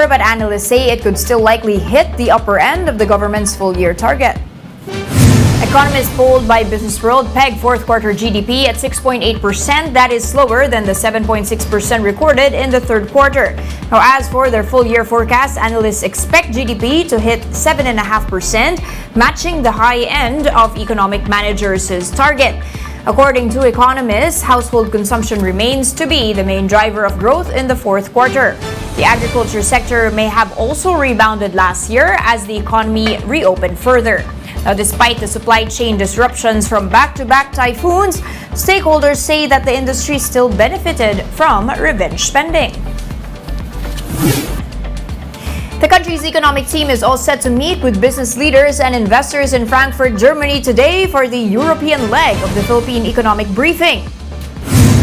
but analysts say it could still likely hit the upper end of the government's full-year target. Economists polled by Business World peg fourth quarter GDP at 6.8%. That is slower than the 7.6% recorded in the third quarter. Now, as for their full-year forecast, analysts expect GDP to hit 7.5%, matching the high end of economic managers' target. According to economists, household consumption remains to be the main driver of growth in the fourth quarter. The agriculture sector may have also rebounded last year as the economy reopened further. Now, despite the supply chain disruptions from back-to-back typhoons, stakeholders say that the industry still benefited from revenge spending. The country's economic team is all set to meet with business leaders and investors in Frankfurt, Germany today for the European leg of the Philippine Economic Briefing.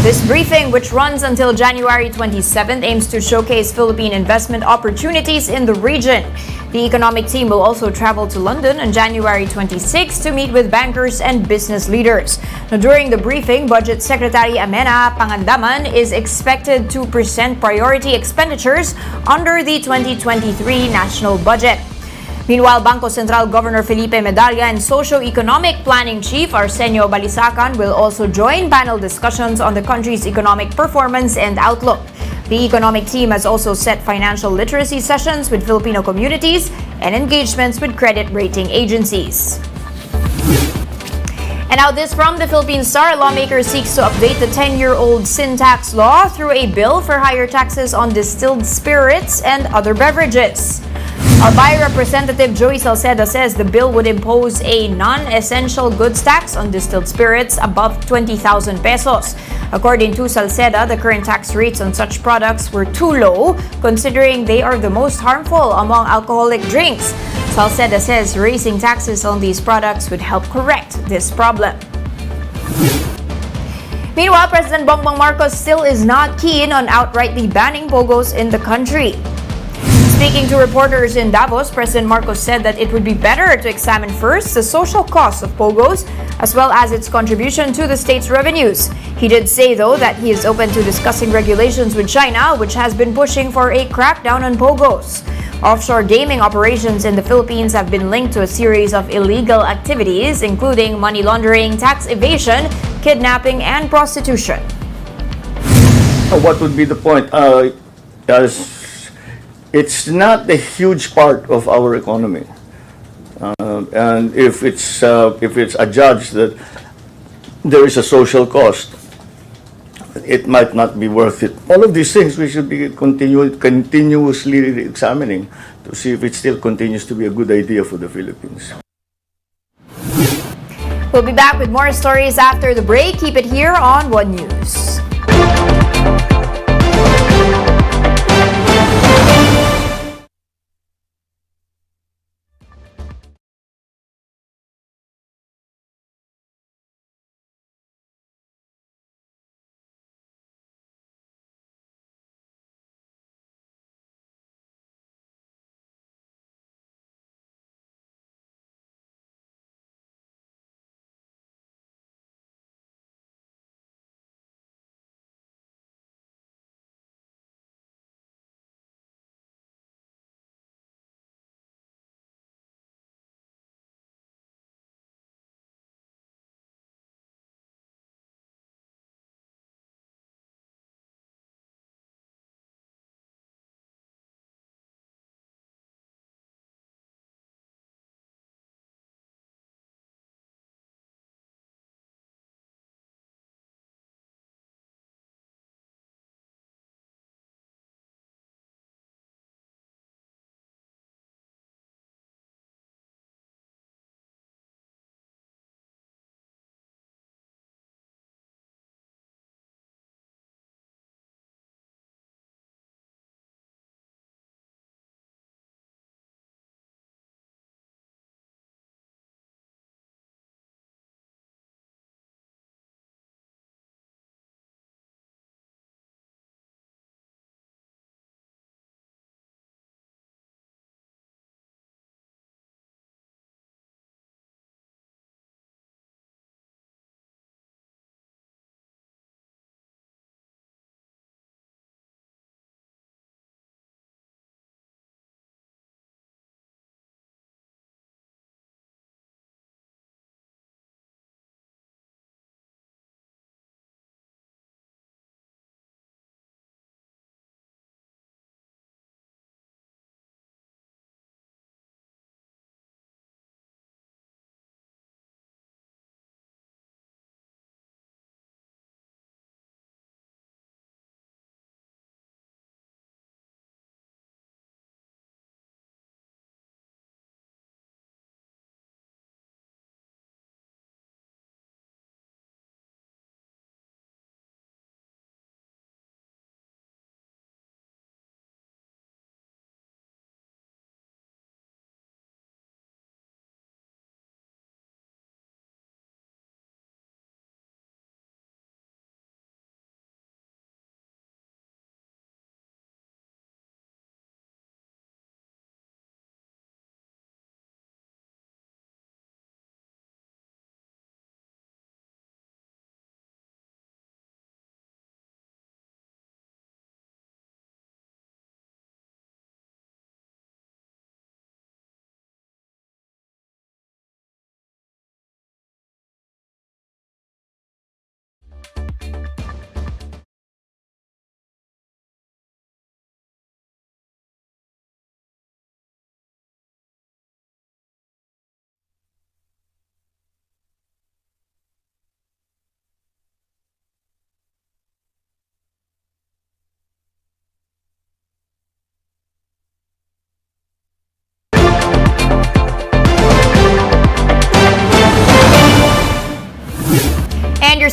This briefing, which runs until January 27th, aims to showcase Philippine investment opportunities in the region. The economic team will also travel to London on January 26 to meet with bankers and business leaders. Now, during the briefing, Budget Secretary Amena Pangandaman is expected to present priority expenditures under the 2023 national budget. Meanwhile, Bangko Sentral Governor Felipe Medalla and Socio-Economic Planning Chief Arsenio Balisacan will also join panel discussions on the country's economic performance and outlook. The economic team has also set financial literacy sessions with Filipino communities and engagements with credit rating agencies. And now this from the Philippine Star. A lawmaker seeks to update the 10-year-old sin tax law through a bill for higher taxes on distilled spirits and other beverages. Albay Representative Joey Salceda says the bill would impose a non-essential goods tax on distilled spirits above 20,000 pesos. According to Salceda, the current tax rates on such products were too low, considering they are the most harmful among alcoholic drinks. Salceda says raising taxes on these products would help correct this problem. Meanwhile, President Bongbong Marcos still is not keen on outrightly banning Bogos in the country. Speaking to reporters in Davos, President Marcos said that it would be better to examine first the social costs of Bogos as well as its contribution to the state's revenues. He did say, though, that he is open to discussing regulations with China, which has been pushing for a crackdown on Bogos. Offshore gaming operations in the Philippines have been linked to a series of illegal activities, including money laundering, tax evasion, kidnapping, and prostitution. What would be the point? It's not a huge part of our economy, and if it's adjudged that there is a social cost, it might not be worth it. All of these things we should be continuously examining to see if it still continues to be a good idea for the Philippines. We'll be back with more stories after the break. Keep it here on One News.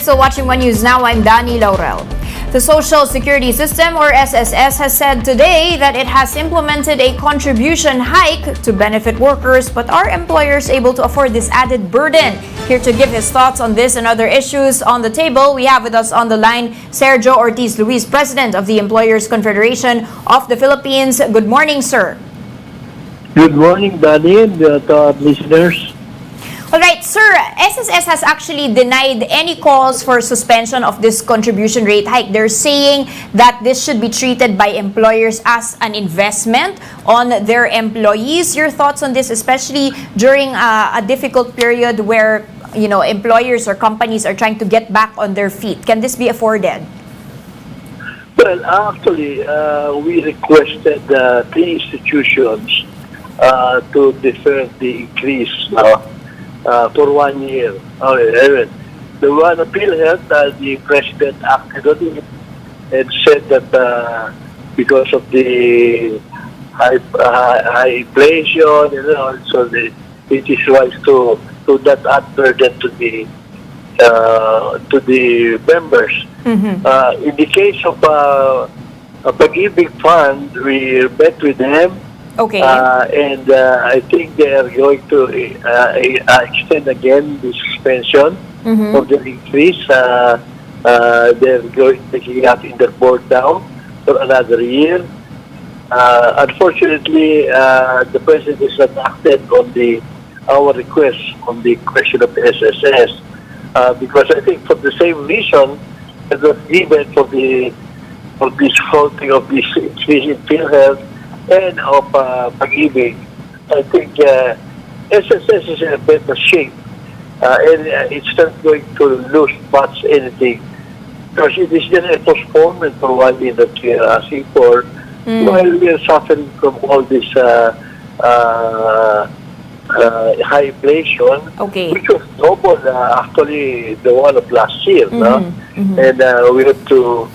still watching One News Now. I'm Danny Laurel. The Social Security System, or SSS, has said today that it has implemented a contribution hike to benefit workers, but are employers able to afford this added burden? Here to give his thoughts on this and other issues on the table, we have with us on the line Sergio Ortiz Luis, President of the Employers Confederation of the Philippines. Good morning, sir. Good morning, Danny, and to our listeners. All right, sir, SSS has actually denied any calls for suspension of this contribution rate hike. They're saying that this should be treated by employers as an investment on their employees. Your thoughts on this, especially during a difficult period where, you know, employers or companies are trying to get back on their feet? Can this be afforded? Well, actually, we requested three institutions to defer the increase for 1 year. The one appeal health, the president acted on it and said that because of the high inflation, so it is wise to not add burden to the members. In the case of a Pag-ibig fund, we met with them. Okay. And I think they are going to extend again the suspension of the increase. They're going to take it up in their board now for another year. Unfortunately, the president is not acted on our request on the question of the SSS because I think for the same reason that was given for this halting of this increase in PhilHealth and of Pag-ibig, I think SSS is in a better shape and it's not going to lose much anything because it is just a postponement for 1 year that we are asking for while we are suffering from all this high inflation, which was double actually the one of last year. And we have to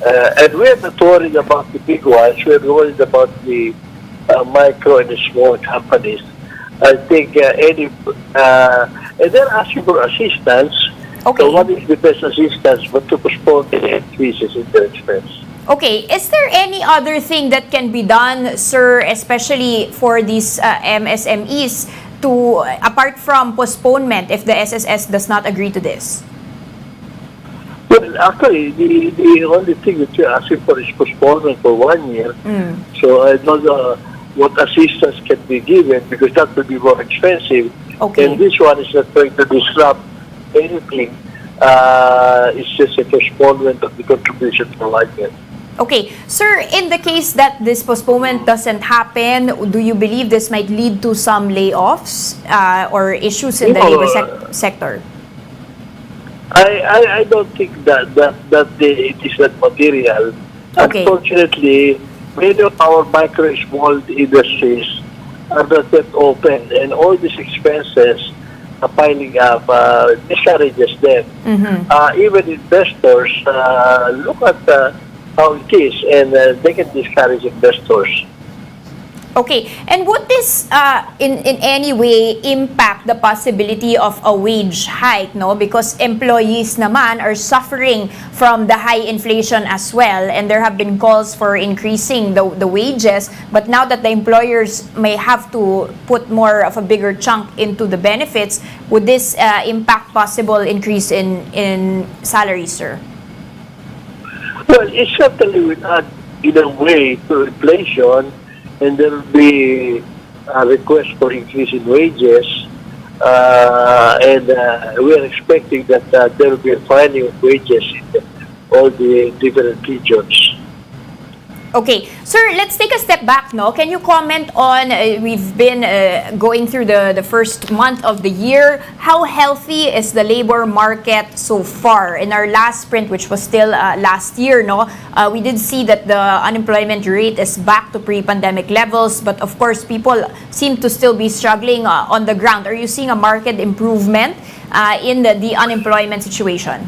and we're not worried about the big ones. We're worried about the micro and the small companies. I think and they're asking for assistance. So what is the best assistance but to postpone the increases in their expense? Okay. Is there any other thing that can be done, sir, especially for these MSMEs, to apart from postponement if the SSS does not agree to this? Well, actually, the only thing that you're asking for is postponement for 1 year. So I don't know what assistance can be given because that will be more expensive. And this one is not going to disrupt anything. It's just a postponement of the contribution for 1 year. Okay. Sir, in the case that this postponement doesn't happen, do you believe this might lead to some layoffs or issues in the labor sector? I don't think that it is not material. Unfortunately, many of our micro and small industries are not yet open, and all these expenses are piling up discourages them. Even investors look at how it is, and they can discourage investors. Okay. And would this in any way impact the possibility of a wage hike, no? Because employees naman are suffering from the high inflation as well, and there have been calls for increasing the wages, but now that the employers may have to put more of a bigger chunk into the benefits, would this impact possible increase in salaries, sir? Well, it certainly will add in a way to inflation, and there will be a request for increase in wages, and we are expecting that there will be a filing of wages in all the different regions. Okay. Sir, let's take a step back, no? Can you comment on, we've been going through the first month of the year. How healthy is the labor market so far? In our last sprint, which was still last year, no? We did see that the unemployment rate is back to pre-pandemic levels, but of course, people seem to still be struggling on the ground. Are you seeing a market improvement in the unemployment situation?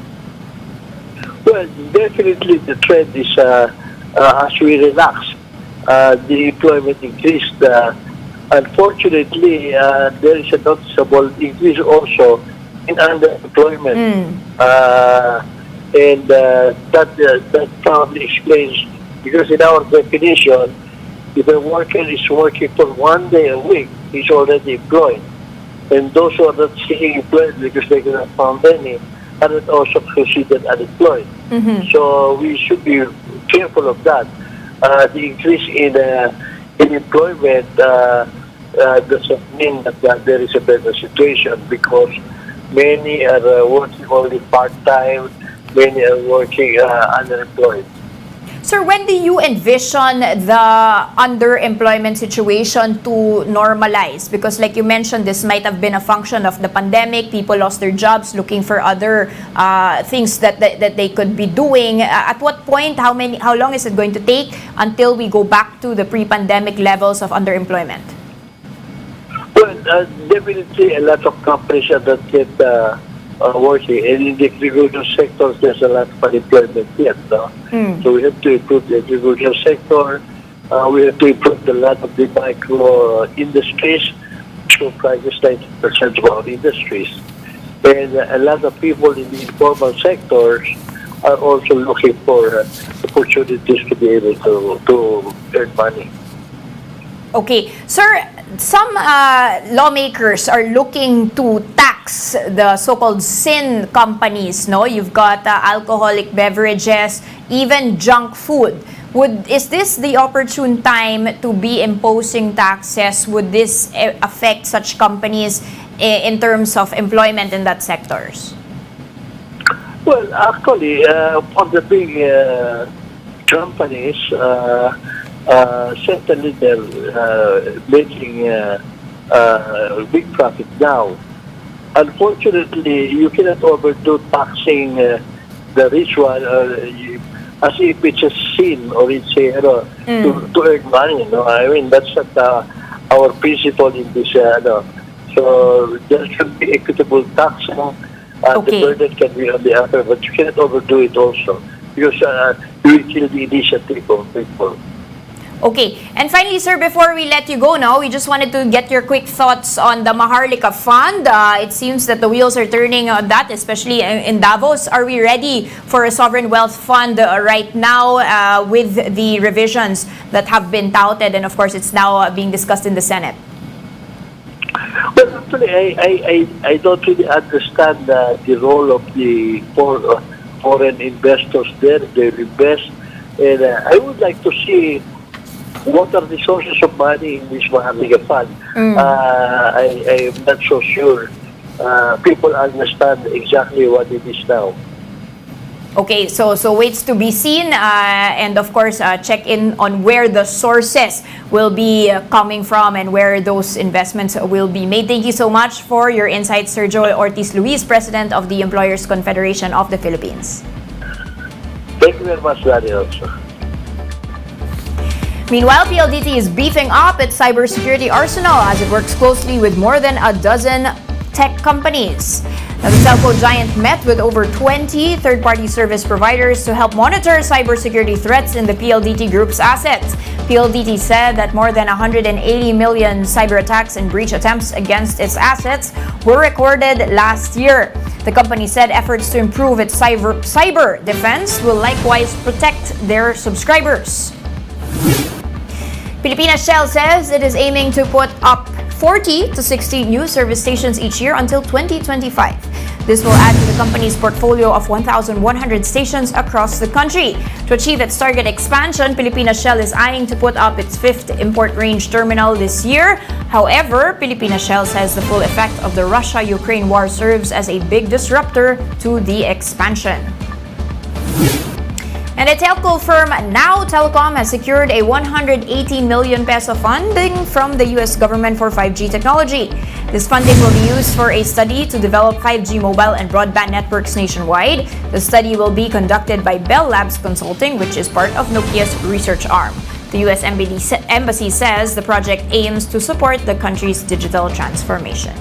Well, definitely the trend is as we relax, the employment increased. Unfortunately, there is a noticeable increase also in underemployment. That probably explains, because in our definition, if a worker is working for 1 day a week, he's already employed. And those who are not seeking employment because they cannot find any are not also considered unemployed. So we should be careful of that. The increase in employment doesn't mean that there is a better situation, because many are working only part-time, many are working unemployed. Sir, when do you envision the underemployment situation to normalize? Because like you mentioned, this might have been a function of the pandemic. People lost their jobs looking for other things that they could be doing. At what point, how long is it going to take until we go back to the pre-pandemic levels of underemployment? Well, definitely a lot of companies are not yet working, and in the agricultural sector, there's a lot of unemployment yet. No? So we have to improve the agricultural sector. We have to improve a lot of the micro industries, which comprises 90% of our industries. And a lot of people in the informal sectors are also looking for opportunities to be able to earn money. Okay. Sir, some lawmakers are looking to tax the so-called sin companies, no? You've got alcoholic beverages, even junk food. Is this the opportune time to be imposing taxes? Would this affect such companies in terms of employment in that sectors? Well, actually, for the big companies, certainly they're making big profit now. Unfortunately, you cannot overdo taxing the rich one as if it's a sin or it's to earn money. No? I mean, that's not our principle in this. So there should be equitable taxing. The burden can be on the other, but you cannot overdo it also, because you will kill the initiative of people. Okay. And finally, sir, before we let you go now, we just wanted to get your quick thoughts on the Maharlika Fund. It seems that the wheels are turning on that, especially in Davos. Are we ready for a sovereign wealth fund right now with the revisions that have been touted? And of course, it's now being discussed in the Senate. Well, actually, I don't really understand the role of the foreign investors there. They invest. And I would like to see what are the sources of money in this Maharlika Fund. I am not so sure people understand exactly what it is now. Okay, so waits to be seen, and of course, check in on where the sources will be coming from and where those investments will be made. Thank you so much for your insights, Sir Joel Ortiz Luis, President of the Employers Confederation of the Philippines. Thank you very much, Larry, also. Meanwhile, PLDT is beefing up its cybersecurity arsenal as it works closely with more than a dozen tech companies. Now, the telco giant met with over 20 third-party service providers to help monitor cybersecurity threats in the PLDT Group's assets. PLDT said that more than 180 million cyber attacks and breach attempts against its assets were recorded last year. The company said efforts to improve its cyber defense will likewise protect their subscribers. Filipina Shell says it is aiming to put up 40 to 60 new service stations each year until 2025. This will add to the company's portfolio of 1,100 stations across the country. To achieve its target expansion, Filipina Shell is eyeing to put up its 5th import range terminal this year. However, Filipina Shell says the full effect of the Russia-Ukraine war serves as a big disruptor to the expansion. And the telco firm Now Telecom has secured a 180 million peso funding from the U.S. government for 5G technology. This funding will be used for a study to develop 5G mobile and broadband networks nationwide. The study will be conducted by Bell Labs Consulting, which is part of Nokia's research arm. The U.S. Embassy says the project aims to support the country's digital transformation.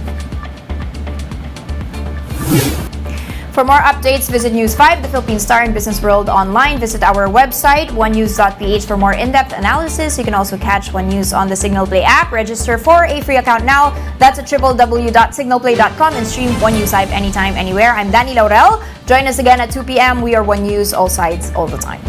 For more updates, visit News 5, the Philippine Star and Business World online. Visit our website, onenews.ph, for more in-depth analysis. You can also catch One News on the Signal Play app. Register for a free account now. That's at www.signalplay.com and stream One News Live anytime, anywhere. I'm Danny Laurel. Join us again at 2 p.m. We are One News, all sides, all the time.